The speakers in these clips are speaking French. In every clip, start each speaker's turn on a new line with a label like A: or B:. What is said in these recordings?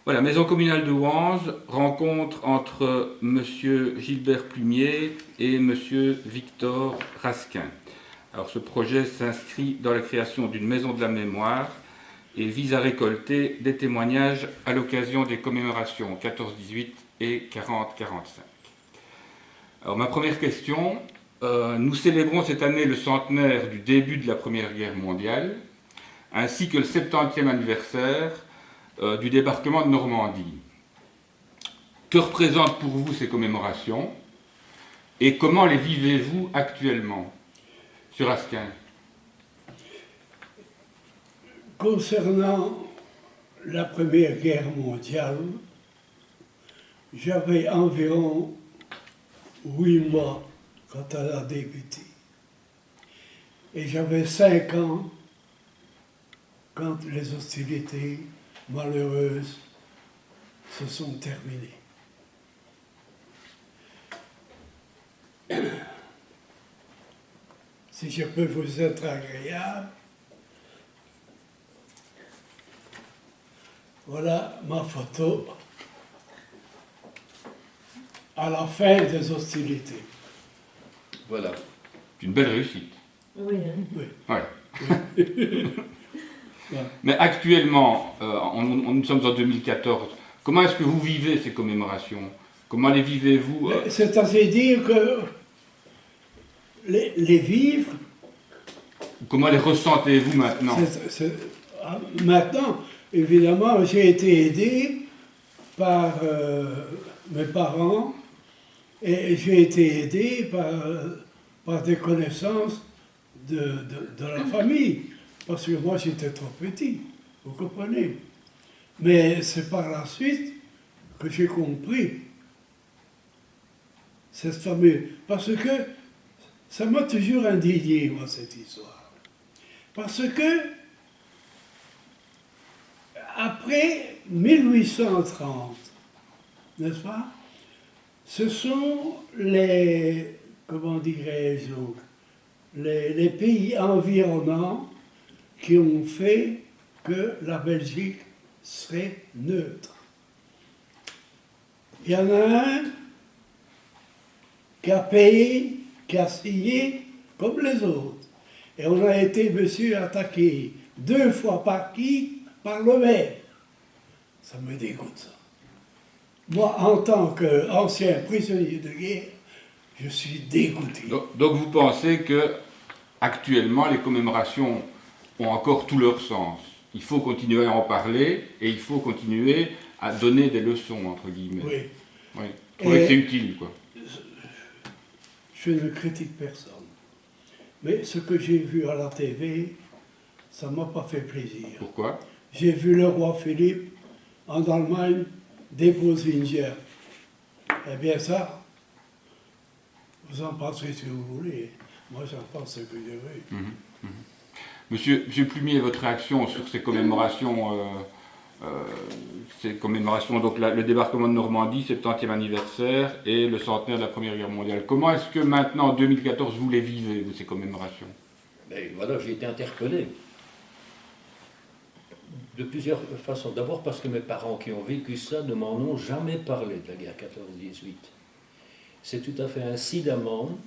A: Voilà, Maison communale de Wanze, rencontre entre M. Gilbert Plumier et M. Victor Raskin. Alors ce projet s'inscrit dans la création d'une maison de la mémoire et vise à récolter des témoignages à l'occasion des commémorations 14-18 et 40-45. Alors ma première question, nous célébrons cette année le centenaire du début de la Première Guerre mondiale, ainsi que le 70e anniversaire du débarquement de Normandie. Que représentent pour vous ces commémorations et comment les vivez-vous actuellement, sur Raskin?
B: Concernant la Première Guerre mondiale, j'avais environ 8 mois quand elle a débuté. Et j'avais 5 ans quand les hostilités malheureuses se sont terminées. Si je peux vous être agréable, voilà ma photo à la fin des hostilités.
A: Voilà. Une belle réussite.
C: Oui.
B: Oui.
A: Ouais.
B: Oui.
A: Mais actuellement, nous sommes en 2014, comment est-ce que vous vivez ces commémorations? Comment les vivez-vous?
B: C'est-à-dire que les vivre,
A: Comment les ressentez-vous maintenant?
B: Maintenant, évidemment, j'ai été aidé par mes parents et j'ai été aidé par des connaissances de la famille, parce que moi j'étais trop petit, vous comprenez. Mais c'est par la suite que j'ai compris cette fameuse... Parce que ça m'a toujours indigné, moi, cette histoire. Parce que, après 1830, n'est-ce pas, ce sont les, comment dirais-je, les pays environnants qui ont fait que la Belgique serait neutre. Il y en a un qui a payé, qui a signé comme les autres. Et on a été, monsieur, attaqué 2 fois par qui? Par le maire. Ça me dégoûte, ça. Moi, en tant qu'ancien prisonnier de guerre, je suis dégoûté.
A: Donc vous pensez que actuellement les commémorations ont encore tout leur sens. Il faut continuer à en parler et il faut continuer à donner des leçons, entre guillemets.
B: Oui.
A: Oui. Vous trouvez que c'est utile, quoi.
B: Je ne critique personne. Mais ce que j'ai vu à la TV, ça ne m'a pas fait plaisir.
A: Pourquoi?
B: J'ai vu le roi Philippe, en Allemagne, déposer une gère. Eh bien ça, vous en pensez ce que vous voulez. Moi, j'en pense ce que je veux.
A: Monsieur Plumier, votre réaction sur ces commémorations, donc le débarquement de Normandie, 70e anniversaire, et le centenaire de la Première Guerre mondiale. Comment est-ce que maintenant, en 2014, vous les vivez, vous, ces commémorations?
D: Mais voilà, j'ai été interpellé. De plusieurs façons. D'abord parce que mes parents qui ont vécu ça ne m'en ont jamais parlé de la guerre 14-18. C'est tout à fait incidemment,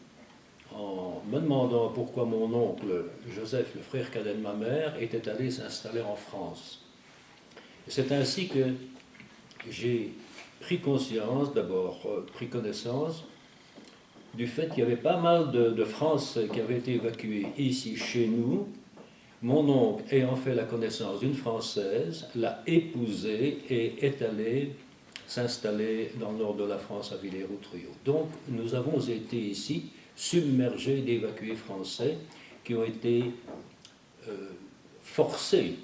D: en me demandant pourquoi mon oncle Joseph, le frère cadet de ma mère, était allé s'installer en France. C'est ainsi que j'ai pris conscience, d'abord pris connaissance, du fait qu'il y avait pas mal de Français qui avaient été évacués ici chez nous. Mon oncle, ayant fait la connaissance d'une Française, l'a épousée et est allé s'installer dans le nord de la France, à Villers-Outreau. Donc, nous avons été ici submergés d'évacués français qui ont été forcés,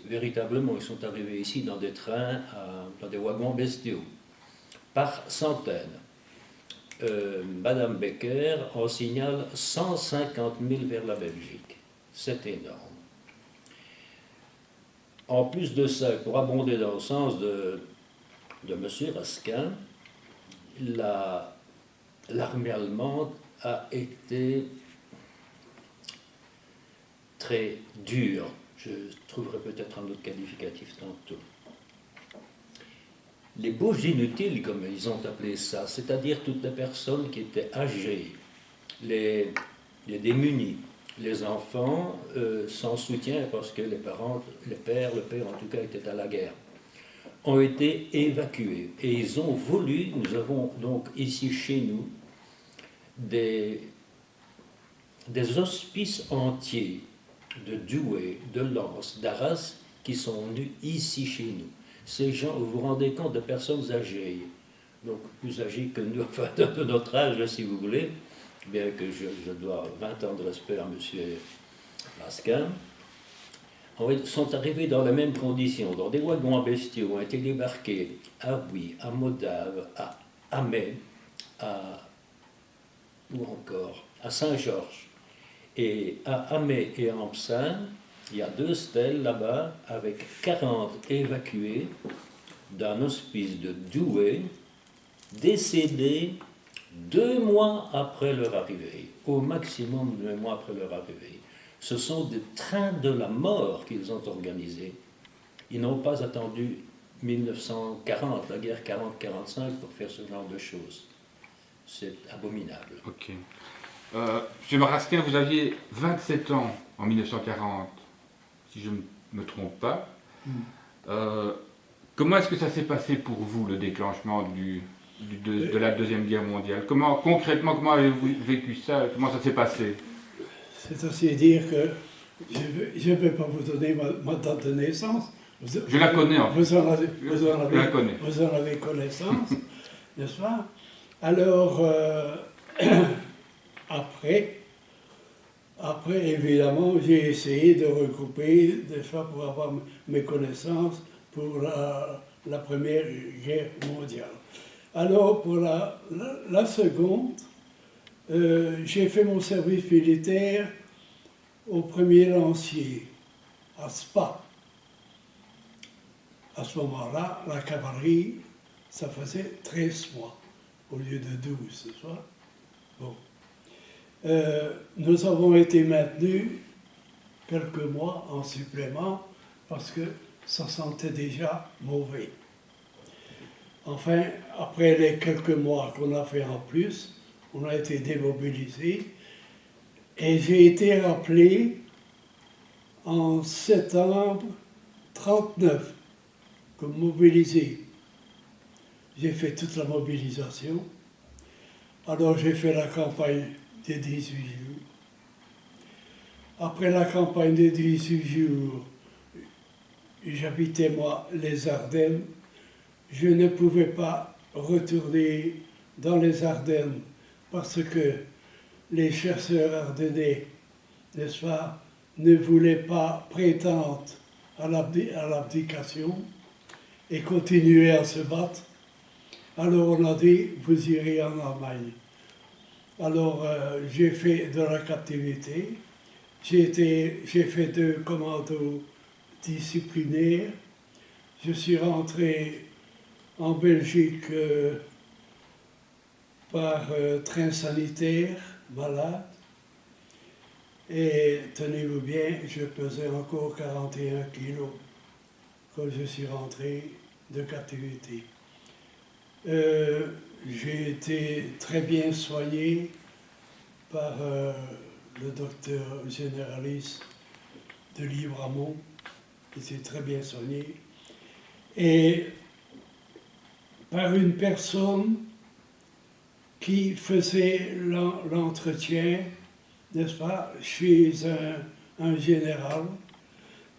D: véritablement. Ils sont arrivés ici dans des trains, dans des wagons bestiaux, par centaines. Madame Becker en signale 150 000 vers la Belgique. C'est énorme. En plus de ça, pour abonder dans le sens de M. Raskin, l'armée allemande a été très dure. Je trouverai peut-être un autre qualificatif tantôt. les bouches inutiles, comme ils ont appelé ça, c'est-à-dire toutes les personnes qui étaient âgées, les démunis, les enfants sans soutien parce que les parents, le père en tout cas était à la guerre, ont été évacués. Et ils ont voulu, nous avons donc ici chez nous des hospices entiers de Douai, de Lens, d'Arras, qui sont venus ici chez nous. Ces gens, vous vous rendez compte, de personnes âgées, donc plus âgées que nous, enfin de notre âge, si vous voulez, bien que je dois 20 ans de respect à M. Raskin, sont arrivés dans les mêmes conditions, dans des wagons à bestiaux, ont été débarqués à Huy, à Modave, à Amay, ou encore à Saint-Georges. Et à Amay et à Ampsin, il y a 2 stèles là-bas avec 40 évacués d'un hospice de Douai, décédés 2 mois après leur arrivée, au maximum 2 mois après leur arrivée. Ce sont des trains de la mort qu'ils ont organisés. Ils n'ont pas attendu 1940, la guerre 40-45, pour faire ce genre de choses. C'est abominable.
A: Ok. Monsieur Raskin, vous aviez 27 ans en 1940, si je ne me trompe pas. Comment est-ce que ça s'est passé pour vous, le déclenchement de la Deuxième Guerre mondiale? Concrètement, comment avez-vous vécu ça? Comment ça s'est passé?
B: C'est aussi dire que je ne vais pas vous donner ma date de naissance.
A: Je la connais, en fait.
B: Vous en avez connaissance, n'est-ce pas? Alors, après, évidemment, j'ai essayé de regrouper des fois pour avoir mes connaissances pour la Première Guerre mondiale. Alors, pour la seconde, j'ai fait mon service militaire au 1er lancier, à Spa. À ce moment-là, la cavalerie, ça faisait 13 mois, au lieu de 12, c'est ça? Bon. Nous avons été maintenus quelques mois en supplément parce que ça sentait déjà mauvais. Enfin, après les quelques mois qu'on a fait en plus, on a été démobilisés et j'ai été rappelé en septembre 1939 comme mobilisé. J'ai fait toute la mobilisation. Alors j'ai fait la campagne des 18 jours. Après la campagne des 18 jours, j'habitais moi les Ardennes. Je ne pouvais pas retourner dans les Ardennes parce que les chasseurs ardennais, n'est-ce pas, ne voulaient pas prétendre à l'abdication et continuer à se battre. Alors on a dit, vous irez en Allemagne. Alors j'ai fait de la captivité, j'ai fait 2 commandos disciplinaires, je suis rentré en Belgique par train sanitaire, malade, et tenez-vous bien, je pesais encore 41 kilos quand je suis rentré de captivité. J'ai été très bien soigné par le docteur généraliste de Libramont, qui s'est très bien soigné, et par une personne qui faisait l'entretien, n'est-ce pas, chez un général,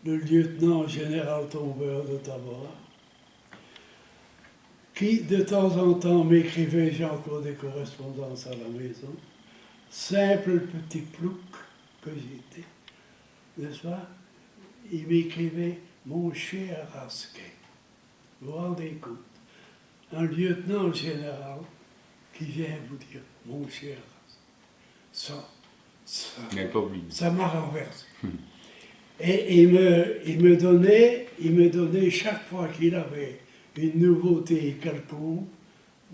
B: le lieutenant général Tombeur de Tabora, qui de temps en temps m'écrivait, j'ai encore des correspondances à la maison, simple petit plouc que j'étais, n'est-ce pas, il m'écrivait « Mon cher Raskin ». Vous vous rendez compte, un lieutenant général qui vient vous dire « Mon cher Raskin », ça m'a renversé. Et il me donnait chaque fois qu'il avait une nouveauté quelconque,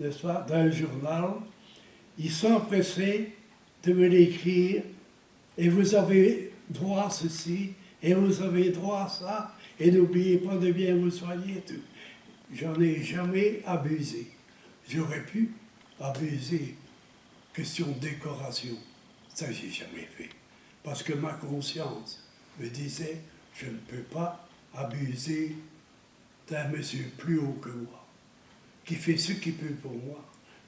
B: n'est-ce pas, d'un journal, il s'empressait de me l'écrire, et vous avez droit à ceci, et vous avez droit à ça, et n'oubliez pas de bien vous soigner. Tout. j'en ai jamais abusé. J'aurais pu abuser, question de décoration. Ça, j'ai jamais fait. Parce que ma conscience me disait, je ne peux pas abuser d'un monsieur plus haut que moi, qui fait ce qu'il peut pour moi.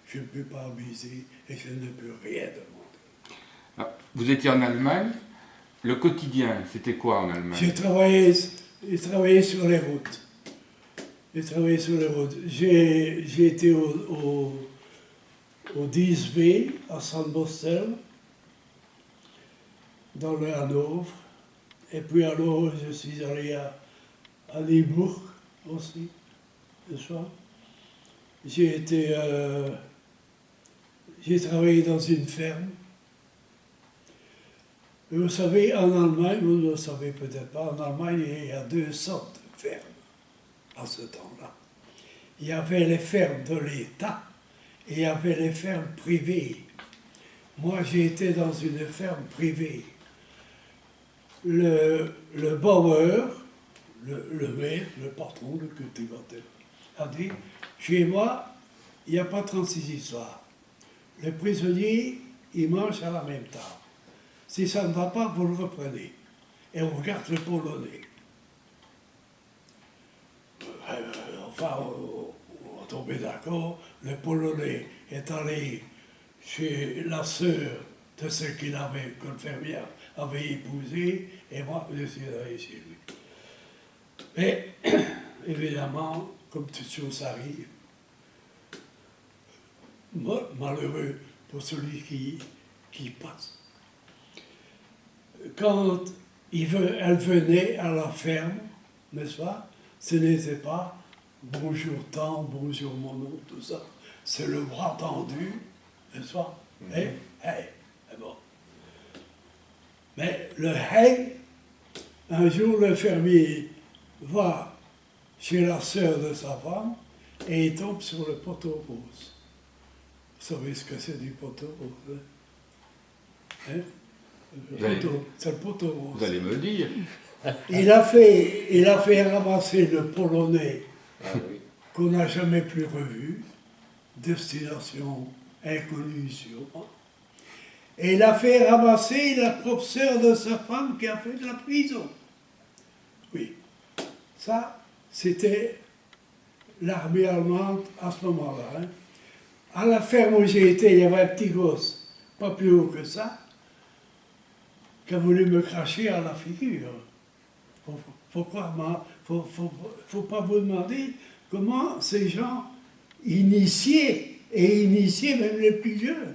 B: Je ne peux pas abuser et je ne peux rien demander.
A: Ah, vous étiez en Allemagne. Le quotidien, c'était quoi en Allemagne?
B: J'ai travaillé sur les routes. J'ai été au 10B à Sandbostel, dans le Hanovre. Et puis alors, je suis allé à Libourg aussi, le soir. J'ai travaillé dans une ferme. Et vous savez, en Allemagne, vous ne le savez peut-être pas, en Allemagne, il y a deux sortes de fermes à ce temps-là. Il y avait les fermes de l'État et il y avait les fermes privées. Moi, j'ai été dans une ferme privée. Le bauer, le maître, le patron, le cultivateur, a dit, chez moi, il n'y a pas 36 histoires. Les prisonniers, ils mangent à la même table. Si ça ne va pas, vous le reprenez. Et on regarde le Polonais. Enfin, on est tombé d'accord. Le Polonais est allé chez la sœur de ce qu'il avait, que le fermier avait épousé, et moi, je suis allé chez lui. Mais, évidemment, comme toute chose arrive, malheureux pour celui qui passe. Quand elle venait à la ferme, n'est-ce pas, ce n'était pas bonjour tante, bonjour mon oncle, tout ça. C'est le bras tendu, n'est-ce pas? Hey, hey, c'est bon. Mais le hey, un jour le fermier va chez la sœur de sa femme et il tombe sur le poteau rose. Vous savez ce que c'est du poteau rose? Hein? C'est le poteau rose.
A: Vous allez me le dire.
B: Il a fait ramasser le Polonais qu'on n'a jamais plus revu, destination inconnue sûrement. Et il a fait ramasser la propre sœur de sa femme qui a fait de la prison. Oui, ça, c'était l'armée allemande à ce moment-là. Hein. À la ferme où j'ai été, il y avait un petit gosse, pas plus haut que ça, qui a voulu me cracher à la figure. Faut pas vous demander comment ces gens initiés même les plus jeunes,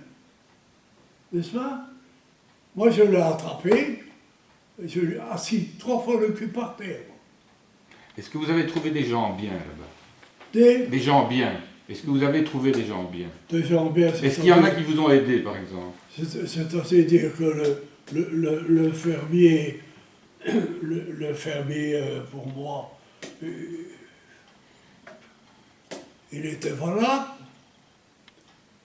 B: n'est-ce pas? Moi, je l'ai attrapé, je lui ai assis 3 fois le cul par terre.
A: Est-ce que vous avez trouvé des gens bien là-bas? Des gens bien. Est-ce que vous avez trouvé des gens bien?
B: Des gens bien.
A: Est-ce qu'il y en a qui vous ont aidé, par exemple?
B: C'est-à-dire que le fermier, le fermier, pour moi, il était valable,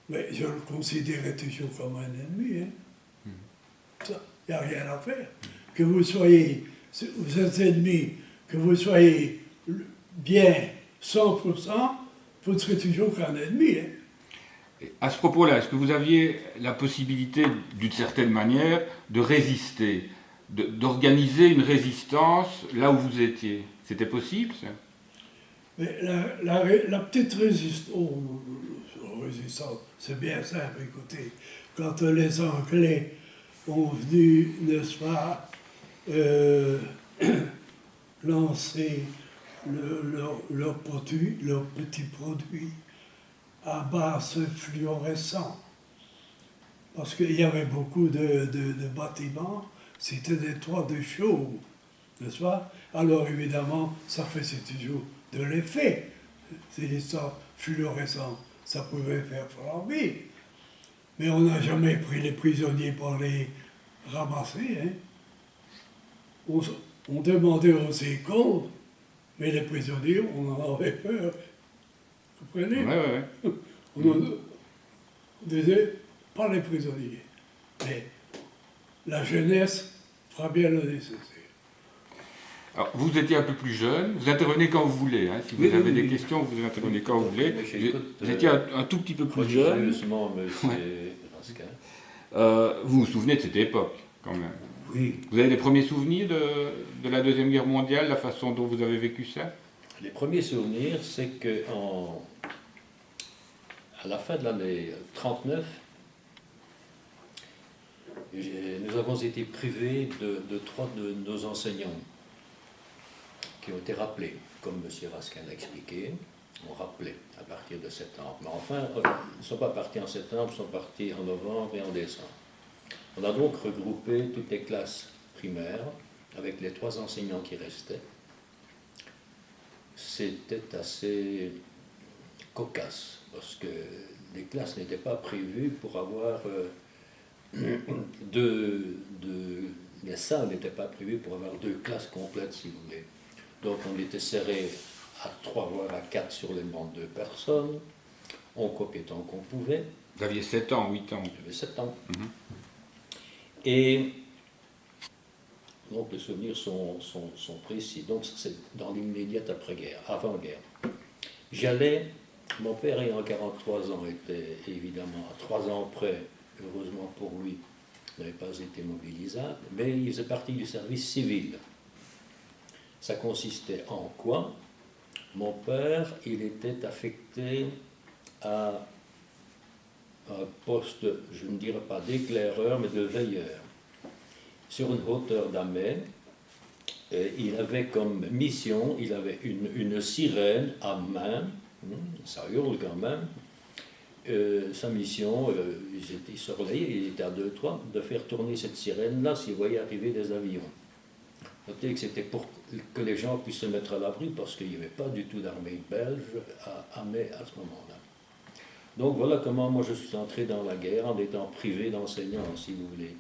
B: mais je le considérais toujours comme un ennemi. Hein. Ça, il n'y a rien à faire. Que vous soyez, vous êtes ennemi, que vous soyez bien 100%, vous ne serez toujours qu'un ennemi. Hein.
A: À ce propos-là, est-ce que vous aviez la possibilité, d'une certaine manière, de résister, d'organiser une résistance là où vous étiez? C'était possible, ça?
B: Mais la petite résistance, c'est bien simple, écoutez. Quand les Anglais ont venu, n'est-ce pas, lancer leur petit produit à base fluorescent, parce qu'il y avait beaucoup de bâtiments, c'était des toits de chaux, n'est-ce pas? Alors évidemment, ça faisait toujours de l'effet. Ces histoires fluorescentes, ça pouvait faire flamber. Mais on n'a jamais pris les prisonniers pour les ramasser. Hein. On demandait aux écoles, mais les prisonniers, on en avait peur. Vous comprenez?
A: Ouais.
B: On disait, pas les prisonniers. Mais la jeunesse fera bien le nécessaire.
A: Alors, vous étiez un peu plus jeune, vous intervenez quand vous voulez. Hein. Si vous
D: Oui,
A: avez
D: oui,
A: des
D: oui.
A: questions, vous intervenez quand vous voulez.
D: Mais j'écoute,
A: Vous étiez un tout petit peu plus jeune.
D: religieusement, monsieur Raskin.
A: Vous vous souvenez de cette époque, quand même.
D: Oui.
A: Vous avez des premiers souvenirs de la Deuxième Guerre mondiale, la façon dont vous avez vécu ça?
D: Les premiers souvenirs, c'est que à la fin de l'année 39, nous avons été privés de 3 de nos enseignants qui ont été rappelés, comme M. Raskin l'a expliqué. On rappelait à partir de septembre. Mais enfin, ils ne sont pas partis en septembre, ils sont partis en novembre et en décembre. On a donc regroupé toutes les classes primaires avec les 3 enseignants qui restaient. C'était assez cocasse parce que les classes n'étaient pas prévues pour avoir les salles n'étaient pas prévues pour avoir 2 classes complètes, si vous voulez. Donc on était serré à 3 voire à 4 sur les bancs de 2 personnes. On copiait tant qu'on pouvait.
A: Vous aviez 7 ans, 8 ans.
D: J'avais 7 ans.
A: Mhm.
D: Et donc les souvenirs sont précis. Donc c'est dans l'immédiate après-guerre, avant-guerre. J'allais, mon père ayant 43 ans était évidemment à 3 ans près, heureusement pour lui, n'avait pas été mobilisable, mais il faisait partie du service civil. Ça consistait en quoi? Mon père, il était affecté à un poste, je ne dirais pas d'éclaireur, mais de veilleur. Sur une hauteur d'Amay, il avait comme mission, il avait une sirène à main, ça hurle quand même. Sa mission, il se relayait, il était à 2-3, de faire tourner cette sirène-là s'il voyait arriver des avions. Notez que c'était pour que les gens puissent se mettre à l'abri parce qu'il n'y avait pas du tout d'armée belge à Amay à ce moment-là. Donc voilà comment moi je suis entré dans la guerre en étant privé d'enseignants, si vous voulez.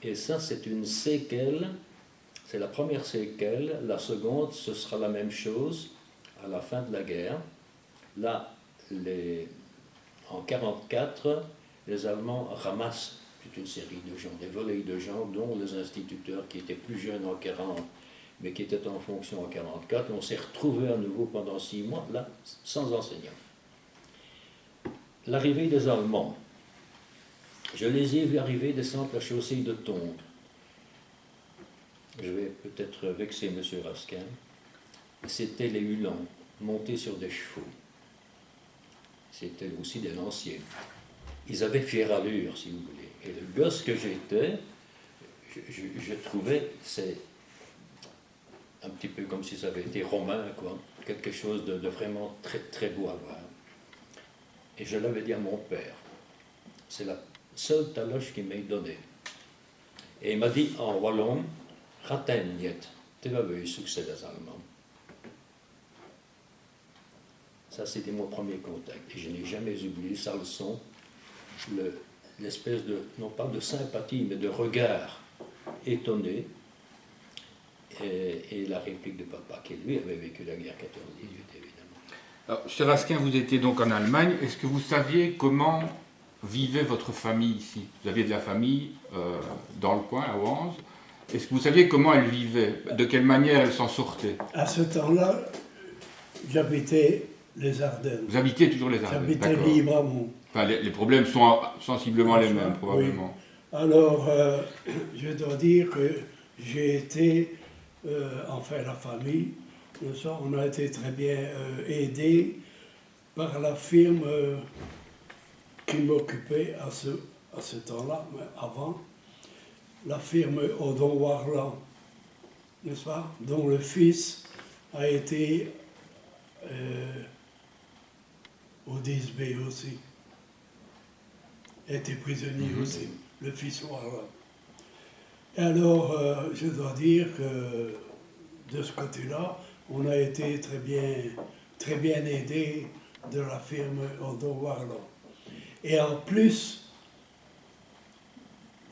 D: Et ça, c'est une séquelle, c'est la première séquelle. La seconde, ce sera la même chose à la fin de la guerre. Là, en 1944, les Allemands ramassent toute une série de gens, des volées de gens, dont les instituteurs qui étaient plus jeunes en 1940, mais qui étaient en fonction en 1944. On s'est retrouvés à nouveau pendant 6 mois, là, sans enseignants. L'arrivée des Allemands. Je les ai vus arriver descendre la chaussée de Tongres. Je vais peut-être vexer M. Raskin. C'était les Uhlans, montés sur des chevaux. C'était aussi des lanciers. Ils avaient fière allure, si vous voulez. Et le gosse que j'étais, je trouvais, c'est un petit peu comme si ça avait été romain, quoi. Quelque chose de vraiment très, très beau à voir. Et je l'avais dit à mon père. C'est la seule taloche qu'il m'ait donnée. Et il m'a dit en wallon, Ratenjet, tu vas voir le succès des Allemands. Ça, c'était mon premier contact. Et je n'ai jamais oublié sa leçon, l'espèce de, non pas de sympathie, mais de regard étonné. Et la réplique de papa, qui lui avait vécu la guerre 14-18, évidemment.
A: Alors, cher Raskin, vous étiez donc en Allemagne. Est-ce que vous saviez comment vivait votre famille ici? Vous aviez de la famille dans le coin, à Wanze. Est-ce que vous saviez comment elle vivait? De quelle manière elle s'en sortait?
B: À ce temps-là, j'habitais les Ardennes.
A: Vous habitiez toujours les Ardennes?
B: J'habitais Libramont.
A: Enfin, les problèmes sont sensiblement les mêmes,
B: Oui.
A: probablement.
B: Alors, je dois dire que j'ai été, enfin la famille, on a été très bien aidés par la firme qui m'occupait à ce temps-là, mais avant, la firme Odon Warland, n'est-ce pas, dont le fils a été au 10B aussi, était prisonnier aussi, le fils Warland. Et alors, je dois dire que de ce côté-là, on a été très bien aidés de la firme Odon Warland. Et en plus,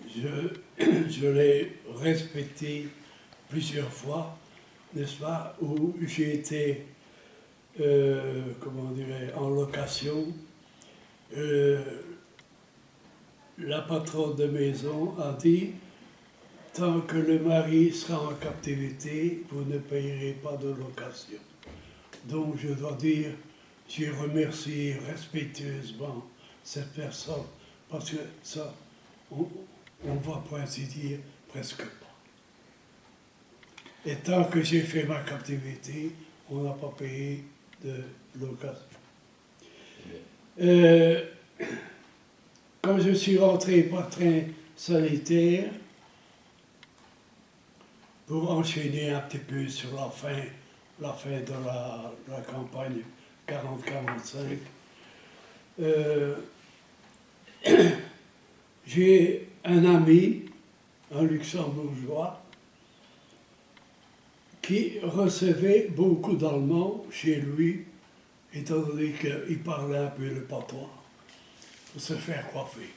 B: je l'ai respecté plusieurs fois, n'est-ce pas, où j'ai été, en location. La patronne de maison a dit, tant que le mari sera en captivité, vous ne payerez pas de location. Donc je dois dire, je remercie respectueusement cette personne, parce que ça, on va pour ainsi dire presque pas. Et tant que j'ai fait ma captivité, on n'a pas payé de location. Quand je suis rentré par train sanitaire, pour enchaîner un petit peu sur la fin de la campagne 40-45, j'ai un ami, un luxembourgeois, qui recevait beaucoup d'Allemands chez lui, étant donné qu'il parlait un peu le patois, pour se faire coiffer.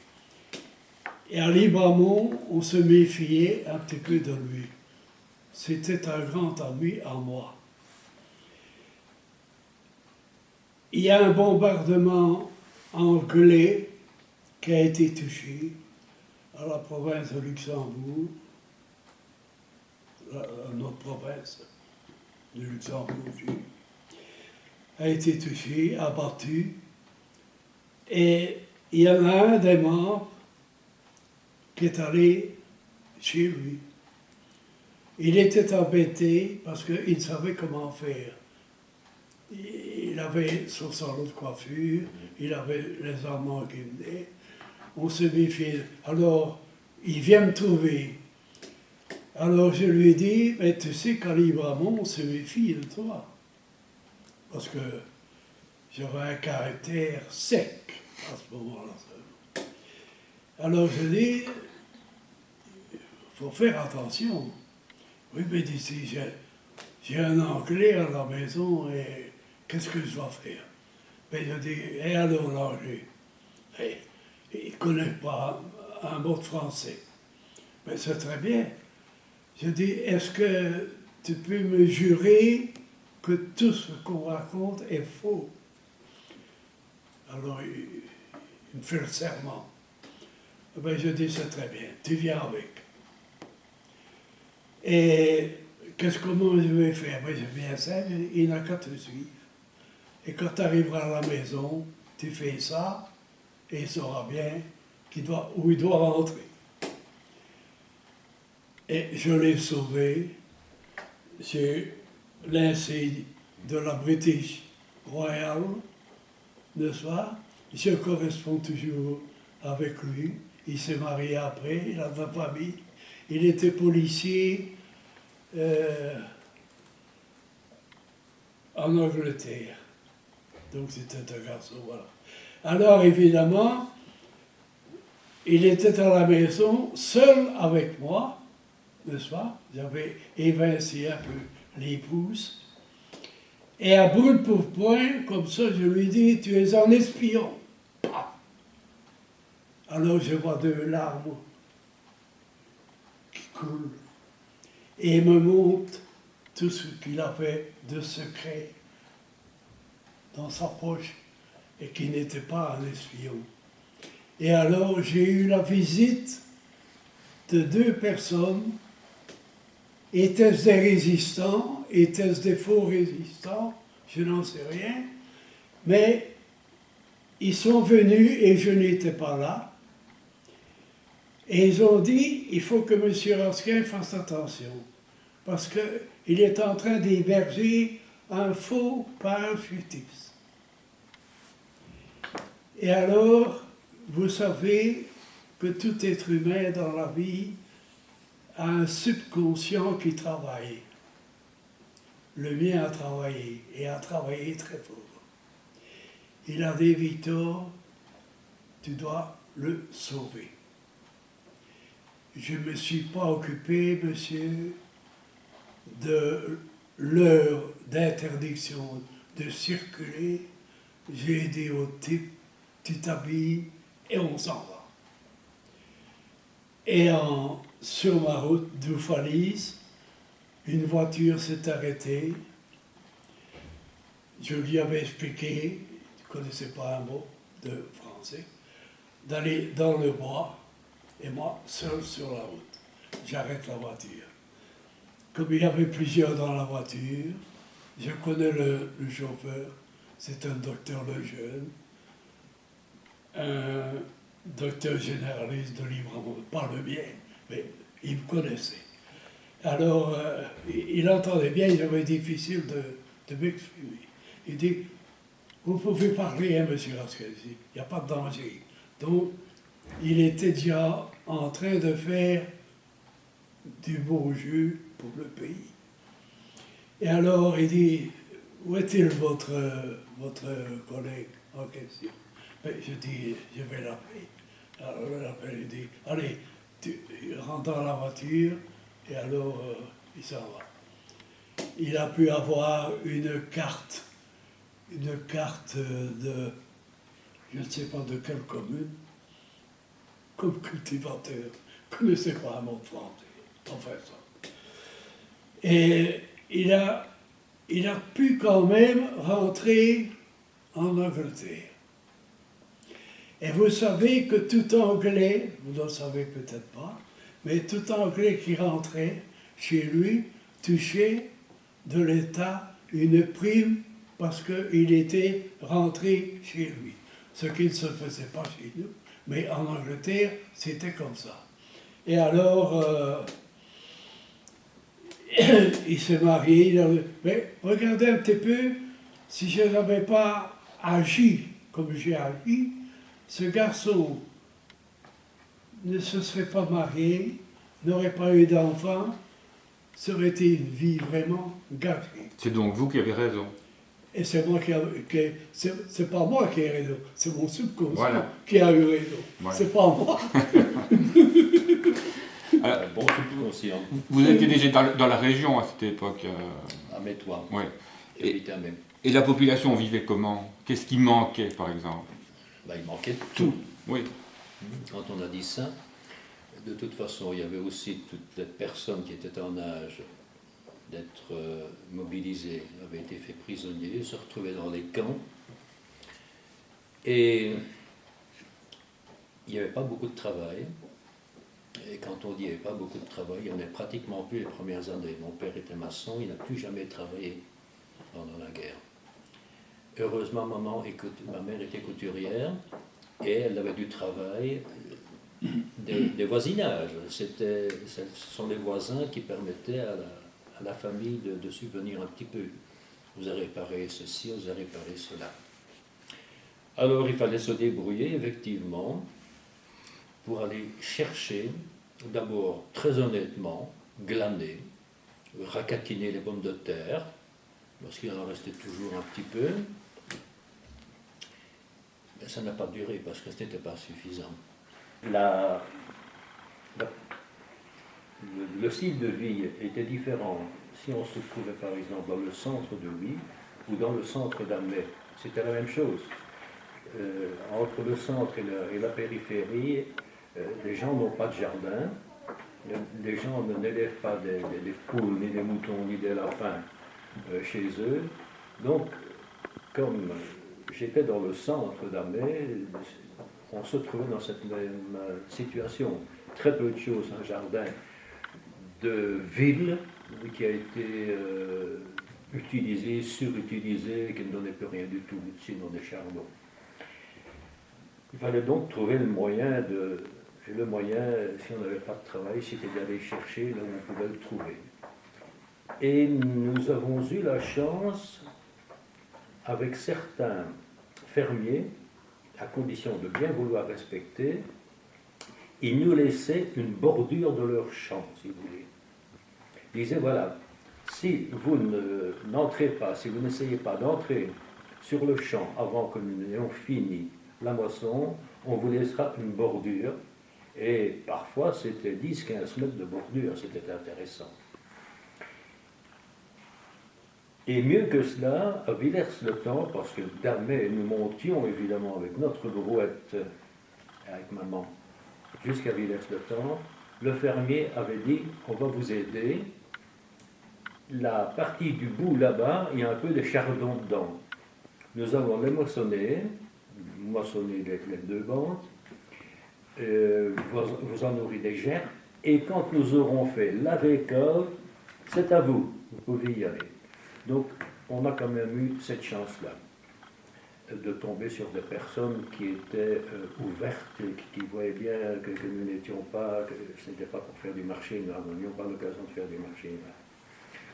B: Et à Libramont, on se méfiait un petit peu de lui. C'était un grand ami à moi. Il y a un bombardement anglais qui a été touché à la province de Luxembourg, notre province de Luxembourg a été touché, abattu. Et il y en a un des membres qui est allé chez lui. Il était embêté parce qu'il ne savait comment faire. Il avait son salon de coiffure, il avait les Allemands qui venaient. On se méfiait. Alors, il vient me trouver. Alors je lui ai dit, mais tu sais qu'à Libramont, on se méfie de toi. Parce que j'avais un caractère sec à ce moment-là. Alors je dis, il faut faire attention. Oui, mais d'ici, j'ai un Anglais à la maison et qu'est-ce que je dois faire? Mais je dis, et alors l'Anglais? Il ne connaît pas un mot de français. Mais c'est très bien. Je dis, est-ce que tu peux me jurer que tout ce qu'on raconte est faux? Alors il me fait le serment. Ben, je dis, c'est très bien, tu viens avec. Et comment je vais faire? Ben, je viens simple, il n'a qu'à te suivre. Et quand tu arriveras à la maison, tu fais ça, et il saura bien où il doit rentrer. Et je l'ai sauvé. J'ai l'insigne de la British Royal, n'est-ce pas? Je corresponds toujours avec lui. Il s'est marié après, il a de la famille. Il était policier en Angleterre. Donc c'était un garçon, voilà. Alors évidemment, il était à la maison, seul avec moi, n'est-ce pas? J'avais évincé un peu l'épouse. Et à brûle pour point, comme ça, je lui dis, tu es un espion. Alors je vois 2 larmes qui coulent. Et il me montre tout ce qu'il avait de secret dans sa poche et qui n'était pas un espion. Et alors j'ai eu la visite de 2 personnes. Étaient-ce des résistants? Étaient-ce des faux résistants? Je n'en sais rien. Mais ils sont venus et je n'étais pas là. Et ils ont dit, il faut que M. Raskin fasse attention. Parce qu'il est en train d'héberger un faux parachutiste. Et alors, vous savez que tout être humain dans la vie a un subconscient qui travaille. Le mien a travaillé, et a travaillé très fort. Il a dit, Victor, tu dois le sauver. Je ne me suis pas occupé, monsieur, de l'heure d'interdiction de circuler. J'ai dit au type, tu t'habilles et on s'en va. Et sur ma route d'Oufalise, une voiture s'est arrêtée. Je lui avais expliqué, il ne connaissait pas un mot de français, d'aller dans le bois, et moi, seul sur la route. j'arrête la voiture. Comme il y avait plusieurs dans la voiture, je connais le chauffeur, c'est un docteur Lejeune, un docteur généraliste de Libreville, pas le mien, mais il me connaissait. Alors, il entendait bien, il avait difficile de m'exprimer. Il dit, vous pouvez parler, hein, monsieur Rascal, il n'y a pas de danger. Donc, il était déjà en train de faire du beau jeu pour le pays. Et alors, il dit, où est-il votre collègue en question? Ben, je dis, je vais l'appeler. Alors, je l'appelle, il dit, allez, il rentre dans la voiture, et alors, il s'en va. Il a pu avoir une carte de, je ne sais pas de quelle commune, comme cultivateur. Je ne connaissais pas un mot français, enfin ça. Et il a pu quand même rentrer en Angleterre. Et vous savez que tout Anglais, vous ne le savez peut-être pas, mais tout Anglais qui rentrait chez lui touchait de l'État une prime parce qu'il était rentré chez lui. Ce qui ne se faisait pas chez nous, mais en Angleterre, c'était comme ça. Et alors, il s'est marié, mais regardez un petit peu, si je n'avais pas agi comme j'ai agi, ce garçon ne se serait pas marié, n'aurait pas eu d'enfant, ça aurait été une vie vraiment gâchée.
A: C'est donc vous qui avez raison.
B: Et c'est moi c'est pas moi qui ai raison, c'est mon subconscient
A: Voilà.
B: qui a eu raison.
A: Voilà.
B: C'est pas moi.
D: Un bon subconscient.
A: Vous étiez déjà dans la région à cette époque.
D: À Métois.
A: Ouais.
D: J'habitais à Métois.
A: Et la population vivait comment? Qu'est-ce qui manquait, par exemple?
D: Ben, il manquait de tout.
A: Oui.
D: Quand on a dit ça, de toute façon, il y avait aussi toutes les personnes qui étaient en âge d'être mobilisées, avaient été fait prisonniers, se retrouvaient dans les camps. Et il n'y avait pas beaucoup de travail. Et quand on dit qu'il n'y avait pas beaucoup de travail, il n'y en a pratiquement plus les premières années. Mon père était maçon, il n'a plus jamais travaillé pendant la guerre. Heureusement, ma mère était couturière et elle avait du travail des voisinages. Ce sont les voisins qui permettaient à la famille de subvenir un petit peu. Vous avez réparé ceci, vous avez réparé cela. Alors il fallait se débrouiller, effectivement, pour aller chercher, d'abord, très honnêtement, glaner, racatiner les pommes de terre, parce qu'il en restait toujours un petit peu. Mais ça n'a pas duré, parce que ce n'était pas suffisant. Le style de vie était différent si on se trouvait par exemple dans le centre de Huy ou dans le centre d'Amet. C'était la même chose. Entre le centre et la périphérie, les gens n'ont pas de jardin, les gens n'élèvent pas des poules, ni des moutons, ni des lapins chez eux. Donc, comme j'étais dans le centre d'Amet, on se trouvait dans cette même situation. Très peu de choses, un jardin de ville qui a été utilisé, surutilisé, qui ne donnait plus rien du tout, sinon des charbons. Il fallait donc trouver le moyen, si on n'avait pas de travail, c'était d'aller chercher là où on pouvait le trouver. Et nous avons eu la chance, avec certains fermiers, à condition de bien vouloir respecter, ils nous laissaient une bordure de leur champ, si vous voulez. Ils disaient, voilà, si vous n'entrez pas, si vous n'essayez pas d'entrer sur le champ avant que nous n'ayons fini la moisson, on vous laissera une bordure. Et parfois, c'était 10-15 mètres de bordure, c'était intéressant. Et mieux que cela, à Villers-le-Temps, parce que d'Amet, nous montions évidemment avec notre brouette, avec maman, jusqu'à Villers-le-Temps, le fermier avait dit, on va vous aider. La partie du bout là-bas, il y a un peu de chardon dedans. Nous allons les moissonner les deux bandes, vous en aurez des gerbes, Et quand nous aurons fait l'AVECOL, c'est à vous, vous pouvez y aller. Donc, on a quand même eu cette chance-là de tomber sur des personnes qui étaient ouvertes, qui voyaient bien que nous n'étions pas, que ce n'était pas pour faire du marché noir, nous n'avions pas l'occasion de faire du marché noir.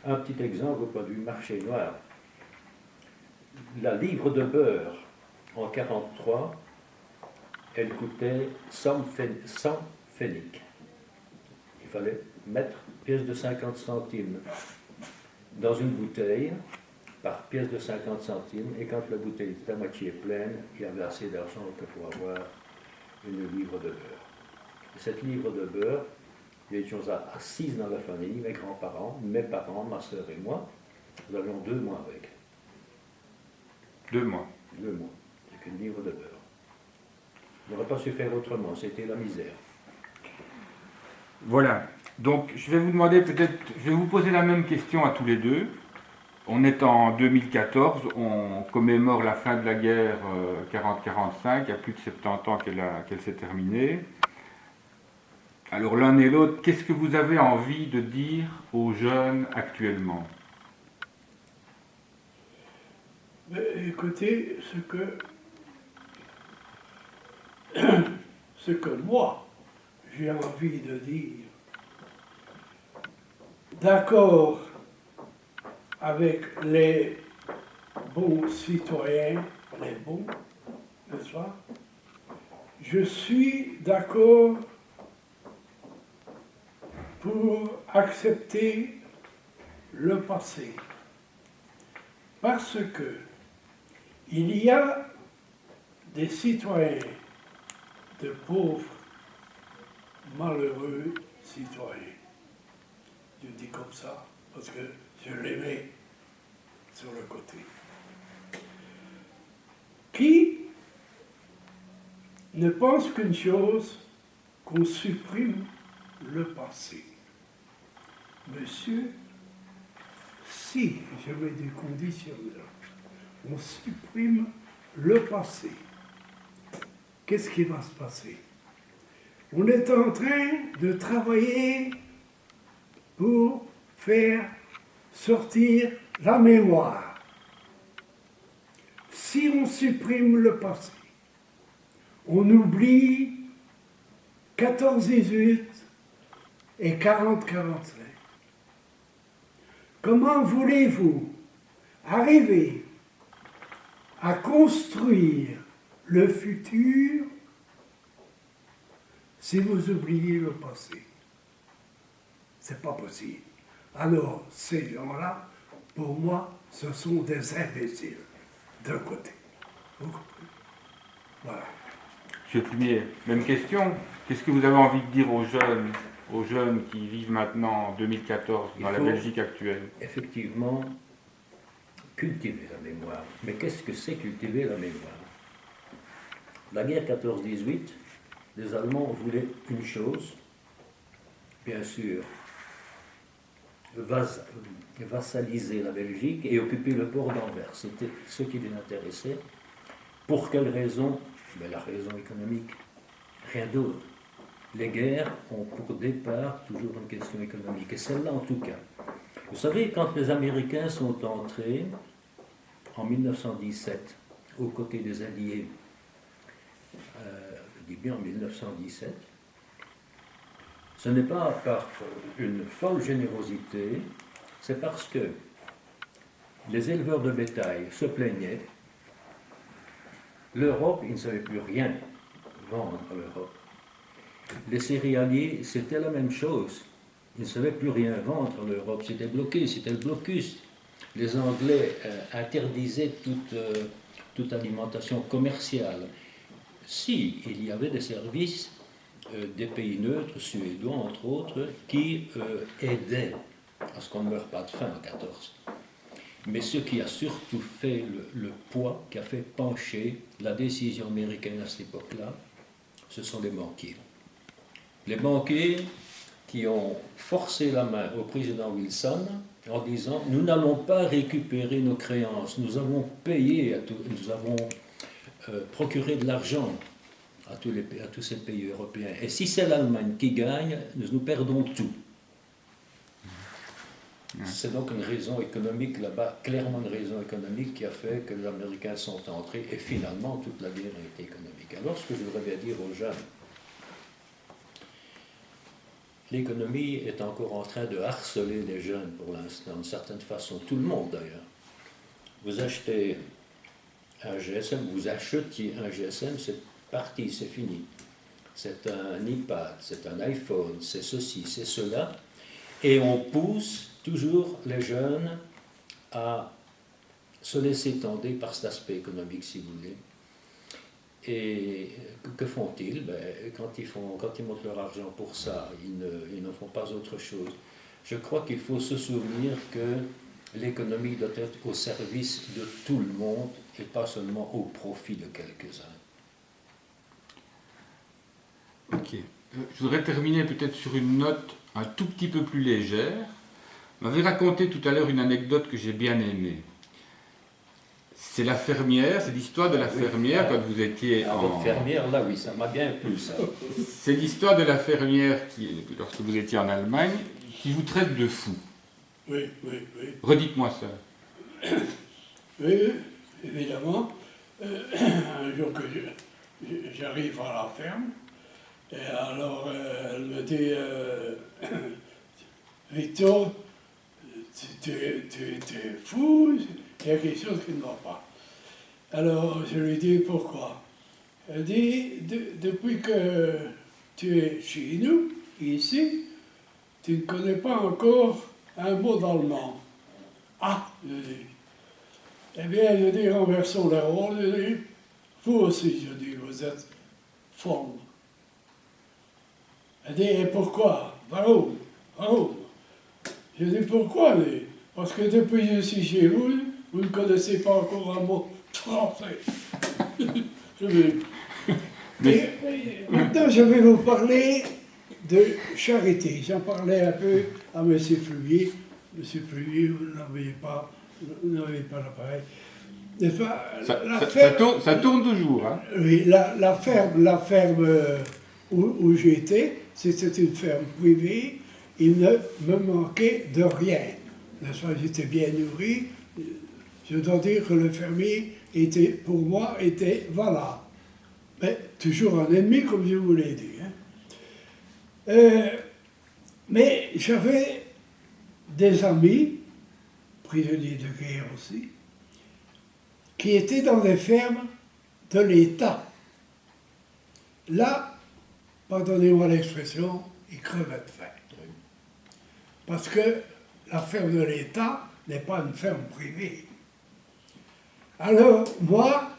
D: Un petit exemple au point de vue marché noir. La livre de beurre en 1943, elle coûtait 100 pfennig. Il fallait mettre pièce de 50 centimes dans une bouteille par pièce de 50 centimes, et quand la bouteille était à moitié pleine, il y avait assez d'argent pour avoir une livre de beurre. Et cette livre de beurre, nous étions assises dans la famille, mes grands-parents, mes parents, ma soeur et moi. Nous avions 2 mois avec.
A: 2 mois.
D: 2 mois, avec une livre de beurre. On n'aurait pas su faire autrement, c'était la misère.
A: Voilà. Donc, je vais vous demander peut-être, je vais vous poser la même question à tous les deux. On est en 2014, on commémore la fin de la guerre 40-45, il y a plus de 70 ans qu'elle s'est terminée. Alors l'un et l'autre, qu'est-ce que vous avez envie de dire aux jeunes actuellement?
B: Écoutez, ce que moi, j'ai envie de dire, d'accord avec les bons citoyens, les bons, n'est-ce pas? Je suis d'accord pour accepter le passé. Parce que il y a des citoyens, de pauvres, malheureux citoyens. Je dis comme ça parce que je les mets sur le côté. Qui ne pense qu'une chose, qu'on supprime le passé. Monsieur, si, je mets des conditionnels, on supprime le passé, qu'est-ce qui va se passer? On est en train de travailler pour faire sortir la mémoire. Si on supprime le passé, on oublie 14-18 et 40-45. Comment voulez-vous arriver à construire le futur si vous oubliez le passé? C'est pas possible. Alors, ces gens-là, pour moi, ce sont des imbéciles, d'un côté. Voilà.
A: Monsieur Plumier, même question. Qu'est-ce que vous avez envie de dire aux jeunes qui vivent maintenant en 2014 dans la Belgique actuelle?
D: Effectivement, cultiver la mémoire. Mais qu'est-ce que c'est cultiver la mémoire? La guerre 14-18, les Allemands voulaient une chose, bien sûr, vassaliser la Belgique et occuper le port d'Anvers. C'était ce qui les intéressait. Pour quelle raison? Ben, la raison économique, rien d'autre. Les guerres ont pour départ toujours une question économique, et celle-là en tout cas. Vous savez, quand les Américains sont entrés en 1917 aux côtés des Alliés, je dis bien en 1917, ce n'est pas par une folle générosité, c'est parce que les éleveurs de bétail se plaignaient. L'Europe, ils ne savaient plus rien vendre à l'Europe. Les céréaliers, c'était la même chose. Ils ne savaient plus rien vendre à l'Europe. C'était bloqué, c'était le blocus. Les Anglais interdisaient toute alimentation commerciale. Si, il y avait des services des pays neutres, suédois entre autres, qui aidaient à ce qu'on ne meure pas de faim en 14. Mais ce qui a surtout fait le poids, qui a fait pencher la décision américaine à cette époque-là, ce sont les banquiers. Les banquiers qui ont forcé la main au président Wilson en disant « Nous n'allons pas récupérer nos créances, nous avons payé, nous avons procuré de l'argent à tous ces pays européens. Et si c'est l'Allemagne qui gagne, nous perdons tout. C'est donc une raison économique là-bas, clairement une raison économique qui a fait que les Américains sont entrés et finalement toute la guerre a été économique. Alors ce que je voudrais bien dire aux jeunes, l'économie est encore en train de harceler les jeunes pour l'instant, d'une certaine façon, tout le monde d'ailleurs. Vous achetez un GSM, vous achetiez un GSM, c'est parti, c'est fini. C'est un iPad, c'est un iPhone, c'est ceci, c'est cela. Et on pousse toujours les jeunes à se laisser tenter par cet aspect économique, si vous voulez. Et que font-ils? Quand ils montent leur argent pour ça, ils ne font pas autre chose. Je crois qu'il faut se souvenir que l'économie doit être au service de tout le monde et pas seulement au profit de quelques-uns.
A: Ok. Je voudrais terminer peut-être sur une note un tout petit peu plus légère. Vous m'avez raconté tout à l'heure une anecdote que j'ai bien aimée. C'est la fermière, c'est l'histoire de la fermière quand vous étiez
D: Votre fermière, là, oui, ça m'a bien plu, ça.
A: C'est l'histoire de la fermière qui, lorsque vous étiez en Allemagne, qui vous traite de fou.
B: Oui, oui, oui.
A: Redites-moi ça.
B: Oui, évidemment. Un jour que j'arrive à la ferme, et alors elle me dit Victor, tu es fou, il y a quelque chose qui ne va pas. Alors je lui dis pourquoi. Elle dit depuis que tu es chez nous, ici, tu ne connais pas encore un mot d'allemand. Ah, je dis. Eh bien, je dis, renversons les rôles, je dis, vous aussi, je dis, vous êtes folle. Elle dit, et pourquoi? Warum? Je dis, pourquoi? Elle dit, parce que depuis que je suis chez vous, vous ne connaissez pas encore un mot français. Je dis, maintenant, je vais vous parler de charité. J'en parlais un peu à M. Fluvier. M. Fluvier, vous n'avez pas l'appareil.
A: Ça tourne toujours. Hein.
B: Oui, la ferme où j'étais, c'était une ferme privée. Il ne me manquait de rien. J'étais bien nourri. Je dois dire que le fermier, pour moi, était valable. Mais toujours un ennemi, comme je vous l'ai dit. Hein. Mais j'avais des amis, prisonniers de guerre aussi, qui étaient dans des fermes de l'État. Là, pardonnez-moi l'expression, ils crevaient de faim. Parce que la ferme de l'État n'est pas une ferme privée. Alors, moi,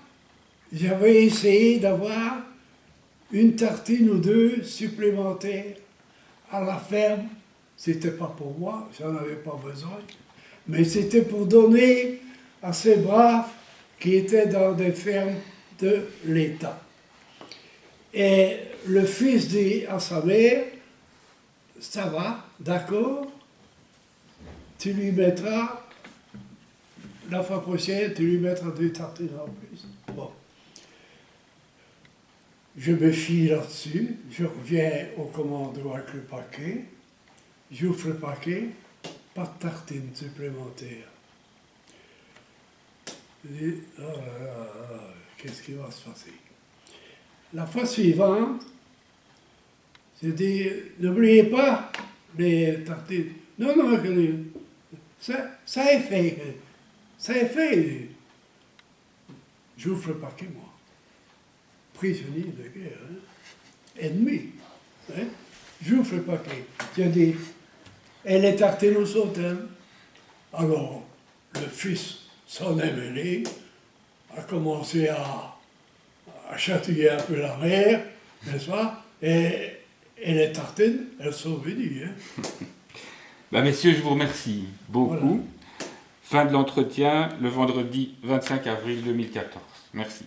B: j'avais essayé d'avoir une tartine ou deux supplémentaires à la ferme. C'était pas pour moi, j'en avais pas besoin, mais c'était pour donner à ces braves qui étaient dans des fermes de l'État. Et le fils dit à sa mère, ça va, d'accord, tu lui mettras, la fois prochaine, tu lui mettras 2 tartines en plus. Bon. Je me fie là-dessus, je reviens au commandant avec le paquet, j'ouvre le paquet, pas de tartine supplémentaire. Je dis, oh là là, qu'est-ce qui va se passer? La fois suivante, je dis, n'oubliez pas les tartines. Non, ça est fait. Ça est fait. J'ouvre le paquet, moi. Prisonnier de guerre, hein? Ennemi. Hein? J'ouvre le paquet. Je dis, et les tartines où sont-elles? Alors, le fils s'en est mêlé, a commencé à chatouiller un peu la mère, n'est-ce pas? Et les tartines, elles sont venues. Hein?
A: Messieurs, je vous remercie beaucoup. Voilà. Fin de l'entretien le vendredi 25 avril 2014. Merci.